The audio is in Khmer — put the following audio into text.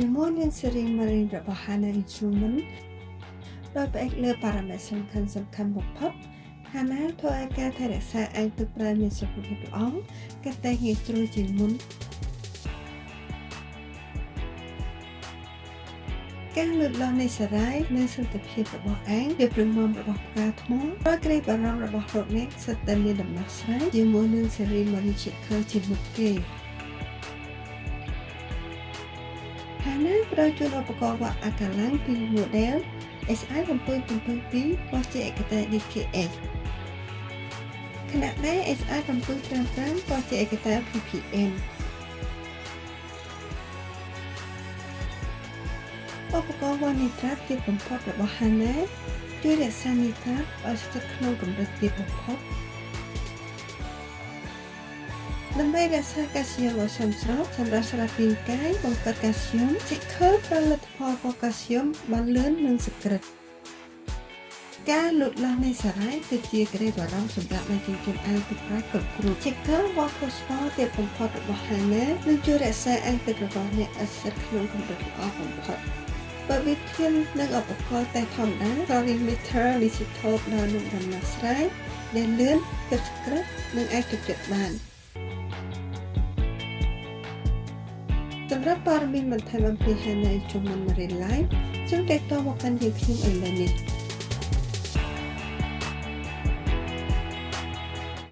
ជាមួយនឹងសេរីម៉ារីនរបស់ Hannah Instrument ដោយផ្អែកលើប៉ារ៉ាម៉េត្រសំខាន់បំផុត Hannah ធ្វើឲ្យការថែរក្សាអាងទឹកប្រាណមានសុខភាពល្អកាន់តែងាយស្រួលជាងមុនការលូតលាស់នៃសារ៉ាយនិងសន្តិភាពរបស់អាងភាពរឹងមាំរបស់ផ្កាថ្មដោយក្តីបារម្ភរបស់លោកអ្នកសុទ្ធតែមានដំណោះស្រាយជាមួយនឹងសេរីម៉ារីនជាខើជាមុខគេ Hannah ប្រើជូនឧបករណ៍វាក់អាកាឡាំងពី model SI772 របស់ជាឯកតេ DKS ខណៈដែល SI755 របស់ជាឯកតេ PPM ឧបករណ៍វាស់នីត្រាតទាបបំផុតរបស់ Hannah ជួយរក្សានីត្រាតឲ្យស្ថិតក្នុងកម្រិតទាបបំផុតដើម្បីរក្សាកាល់ស្យូមឲ្យសមស្របសម្រាប់សារពាង្គកាយបង្កើតកាល់ស្យូមជាខើផលិតផលរបស់កាល់ស្យូមបានលឿននិងសក្រិតការលូតលាស់នៃសារ៉ាយគឺជាក្តីបារម្ភសម្រាប់អ្នកចិញ្ចឹមអាងទឹកប្រាក់គ្រប់គ្រួសារ Checker Water Sport ទាបបំផុតរបស់ Hannah នឹងជួយរក្សាអាងទឹករបស់អ្នកឲ្យស្ថិតក្នុងកម្រិតល្អបំផុតបើវិធាននិងឧបករណ៍តែធម្មតា Chlorimeter Digital ផ្ដល់នូវដំណោះស្រាយដែលលឿនពិតស្ក្រឹតនិងអាចជឿជាក់បានសម្រាប់ព័ត៌មានបន្ថែមអំពី Hannah Instrument Marine Life សូមទាក់ទងមកកាន់យើងខ្ញុំឥឡូវនេះ